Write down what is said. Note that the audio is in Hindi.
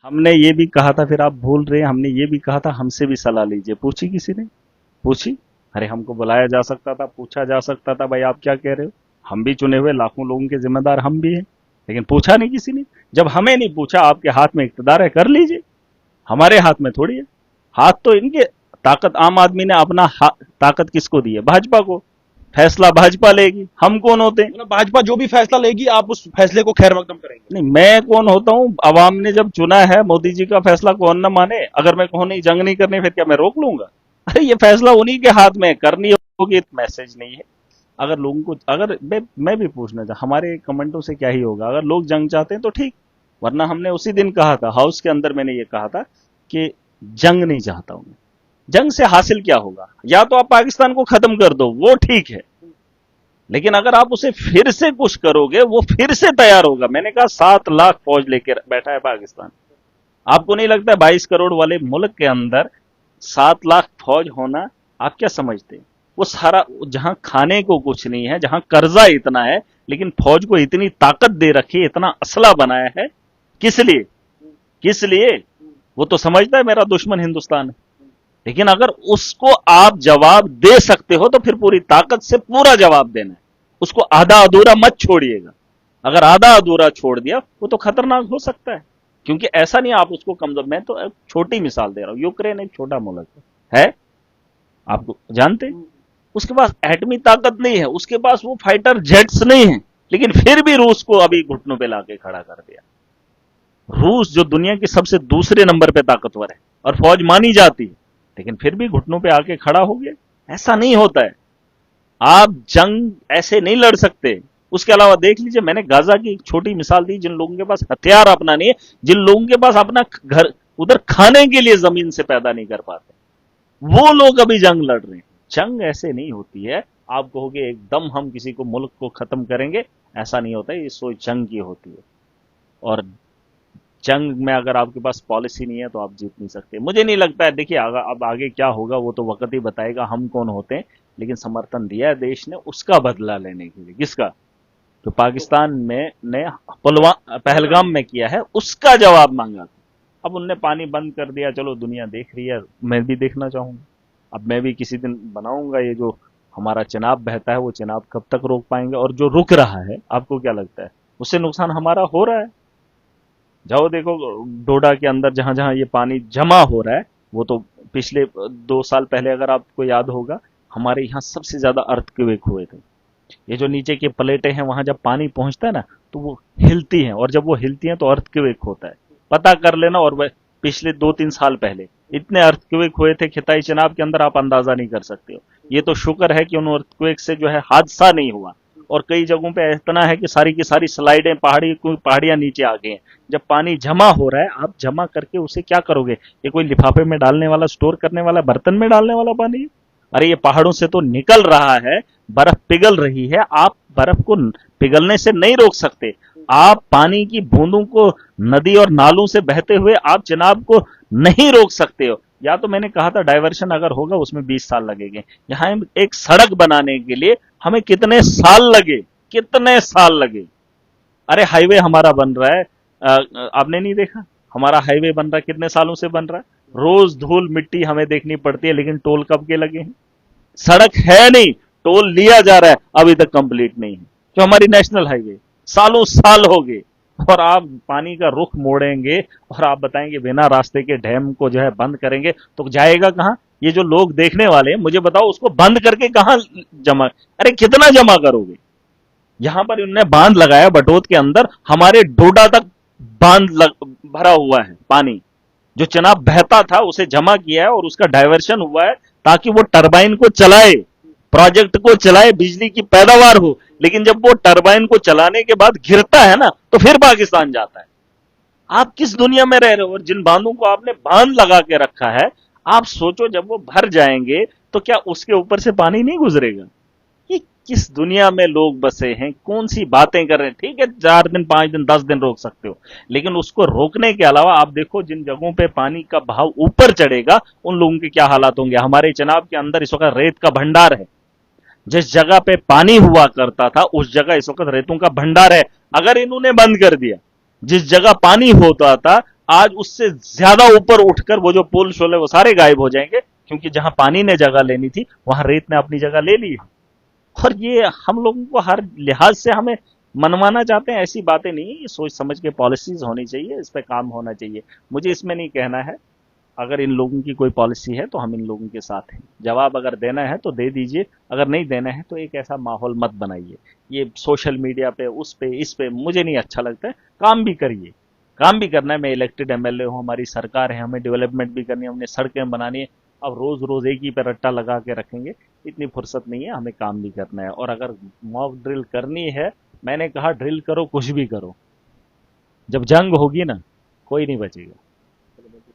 हमने ये भी कहा था, फिर आप भूल रहे हैं, हमने ये भी कहा था हमसे भी सलाह लीजिए। पूछी किसी ने? पूछी? अरे हमको बुलाया जा सकता था, पूछा जा सकता था, भाई आप क्या कह रहे हो? हम भी चुने हुए लाखों लोगों के जिम्मेदार हम भी हैं, लेकिन पूछा नहीं किसी ने। जब हमें नहीं पूछा, आपके हाथ में इख्तियार है, कर लीजिए। हमारे हाथ में थोड़ी है। हाथ तो इनके, ताकत आम आदमी ने अपना ताकत किसको दी है? भाजपा को। फैसला भाजपा लेगी, हम कौन होते हैं? मतलब भाजपा जो भी फैसला लेगी आप उस फैसले को खैर मकदम करेंगे? नहीं, मैं कौन होता हूँ? अवाम ने जब चुना है, मोदी जी का फैसला कौन न माने? अगर मैं कहूँ नहीं जंग नहीं करनी, फिर क्या मैं रोक लूंगा? अरे ये फैसला उन्हीं के हाथ में है, करनी होगी। मैसेज नहीं है। अगर लोगों को, अगर मैं भी पूछना चाहता, हमारे कमेंटों से क्या ही होगा? अगर लोग जंग चाहते हैं तो ठीक, वरना हमने उसी दिन कहा था, हाउस के अंदर मैंने ये कहा था कि जंग नहीं चाहता हूं मैं। जंग से हासिल क्या होगा? या तो आप पाकिस्तान को खत्म कर दो, वो ठीक है, लेकिन अगर आप उसे फिर से कुछ करोगे, वो फिर से तैयार होगा। मैंने कहा 7 लाख फौज लेकर बैठा है पाकिस्तान। आपको नहीं लगता 22 करोड़ वाले मुल्क के अंदर 7 लाख फौज होना, आप क्या समझते हैं? वो सारा, जहां खाने को कुछ नहीं है, जहां कर्जा इतना है, लेकिन फौज को इतनी ताकत दे रखी है, इतना असला बनाया है, किस लिए? किस लिए? वो तो समझता है मेरा दुश्मन हिंदुस्तान है, लेकिन अगर उसको आप जवाब दे सकते हो तो फिर पूरी ताकत से पूरा जवाब देना है। उसको आधा अधूरा मत छोड़िएगा। अगर आधा अधूरा छोड़ दिया, वो तो खतरनाक हो सकता है। क्योंकि ऐसा नहीं आप उसको कमजोर, मैं तो एक छोटी मिसाल दे रहा हूं, यूक्रेन एक छोटा मुल्क है, आपको जानते हैं? उसके पास एटमी ताकत नहीं है, उसके पास वो फाइटर जेट्स नहीं है, लेकिन फिर भी रूस को अभी घुटनों पे लाके खड़ा कर दिया। रूस जो दुनिया की सबसे दूसरे नंबर पे ताकतवर है और फौज मानी जाती है, लेकिन फिर भी घुटनों पे आके खड़ा हो गया। ऐसा नहीं होता है। आप जंग ऐसे नहीं लड़ सकते। उसके अलावा देख लीजिए, मैंने गाजा की एक छोटी मिसाल दी, जिन लोगों के पास हथियार अपना नहीं है, जिन लोगों के पास अपना घर उधर खाने के लिए जमीन से पैदा नहीं कर पाते, वो लोग अभी जंग लड़ रहे हैं। जंग ऐसे नहीं होती है। आप कहोगे एकदम हम किसी को, मुल्क को खत्म करेंगे, ऐसा नहीं होता है। ये सोच जंग की होती है। और जंग में अगर आपके पास पॉलिसी नहीं है तो आप जीत नहीं सकते। मुझे नहीं लगता है, देखिए अब आगे क्या होगा वो तो वक्त ही बताएगा, हम कौन होते हैं। लेकिन समर्थन दिया है देश ने उसका बदला लेने के लिए। किसका? जो पाकिस्तान में ने पहलगाम में किया है, उसका जवाब मांगा था। अब उनने पानी बंद कर दिया, चलो दुनिया देख रही है, मैं भी देखना चाहूंगा। अब मैं भी किसी दिन बनाऊंगा, ये जो हमारा चिनाब बहता है, वो चिनाब कब तक रोक पाएंगे? और जो रुक रहा है, आपको क्या लगता है उससे नुकसान हमारा हो रहा है? जाओ देखो, डोडा के अंदर जहां जहां ये पानी जमा हो रहा है, वो तो पिछले 2 साल पहले अगर आपको याद होगा, हमारे यहाँ सबसे ज्यादा अर्थक्वेक हुए थे। ये जो नीचे की प्लेटें हैं, वहां जब पानी पहुंचता है ना, तो वो हिलती हैं, और जब वो हिलती हैं तो अर्थक्वेक होता है। पता कर लेना। और वह पिछले 2-3 साल पहले इतने अर्थक्वेक हुए थे खिताई चिनाब के अंदर, आप अंदाजा नहीं कर सकते हो। ये तो शुक्र है कि उन अर्थक्वेक से जो है हादसा नहीं हुआ। और कई जगहों पे इतना है कि सारी की सारी स्लाइडें, पहाड़ियां नीचे आ गई हैं। जब पानी जमा हो रहा है, आप जमा करके उसे क्या करोगे? ये कोई लिफाफे में डालने वाला, स्टोर करने वाला, बर्तन में डालने वाला पानी है? अरे ये पहाड़ों से तो निकल रहा है, बर्फ पिघल रही है। आप बर्फ को पिघलने से नहीं रोक सकते। आप पानी की बूंदों को नदी और नालों से बहते हुए आप चिनाब को नहीं रोक सकते हो। या तो मैंने कहा था डाइवर्शन अगर होगा उसमें 20 साल लगेंगे। यहां एक सड़क बनाने के लिए हमें कितने साल लगे? कितने साल लगे? अरे हाईवे हमारा बन रहा है, आपने नहीं देखा? हमारा हाईवे बन रहा है, कितने सालों से बन रहा है। रोज धूल मिट्टी हमें देखनी पड़ती है, लेकिन टोल कब के लगे हैं? सड़क है नहीं, टोल लिया जा रहा है, अभी तक कंप्लीट नहीं है। जो हमारी नेशनल हाईवे सालों साल हो गए, और आप पानी का रुख मोड़ेंगे और आप बताएंगे बिना रास्ते के डैम को जो है बंद करेंगे, तो जाएगा कहां? ये जो लोग देखने वाले हैं, मुझे बताओ, उसको बंद करके कहां जमा? अरे कितना जमा करोगे? यहां पर उन्होंने बांध लगाया बटोत के अंदर, हमारे डोडा तक भरा हुआ है पानी। जो चिनाब बहता था उसे जमा किया है और उसका डाइवर्शन हुआ है, ताकि वो टरबाइन को चलाए, प्रोजेक्ट को चलाए, बिजली की पैदावार हो। लेकिन जब वो टरबाइन को चलाने के बाद गिरता है ना, तो फिर पाकिस्तान जाता है। आप किस दुनिया में रह रहे हो? और जिन बांधों को आपने बांध लगा के रखा है, आप सोचो जब वो भर जाएंगे तो क्या उसके ऊपर से पानी नहीं गुजरेगा? ये किस दुनिया में लोग बसे हैं? कौन सी बातें कर रहे हैं? ठीक है, 4 दिन, 5 दिन, 10 दिन रोक सकते हो, लेकिन उसको रोकने के अलावा आप देखो जिन जगहों पे पानी का बहाव ऊपर चढ़ेगा, उन लोगों के क्या हालात होंगे। हमारे चिनाब के अंदर इस वक्त रेत का भंडार है। जिस जगह पे पानी हुआ करता था, उस जगह इस वक्त रेतों का भंडार है। अगर इन्होंने बंद कर दिया, जिस जगह पानी होता था, आज उससे ज्यादा ऊपर उठकर वो जो पुल शोले वो सारे गायब हो जाएंगे, क्योंकि जहां पानी ने जगह लेनी थी वहां रेत ने अपनी जगह ले ली है। और ये हम लोगों को हर लिहाज से हमें मनवाना चाहते हैं, ऐसी बातें नहीं है। ये सोच समझ के पॉलिसीज होनी चाहिए, इस पे काम होना चाहिए। मुझे इसमें नहीं कहना है, अगर इन लोगों की कोई पॉलिसी है तो हम इन लोगों के साथ हैं। जवाब अगर देना है तो दे दीजिए, अगर नहीं देना है तो एक ऐसा माहौल मत बनाइए। ये सोशल मीडिया पे, उस पे, इस पे मुझे नहीं अच्छा लगता है। काम भी करिए, काम भी करना है। मैं इलेक्टेड एमएलए हूं, हमारी सरकार है, हमें डेवलपमेंट भी करनी है, हमने सड़कें बनानी है। अब रोज रोज एक ही पे रट्टा लगा के रखेंगे, इतनी फुर्सत नहीं है। हमें काम भी करना है। और अगर मॉक ड्रिल करनी है, मैंने कहा ड्रिल करो, कुछ भी करो, जब जंग होगी ना, कोई नहीं बचेगा।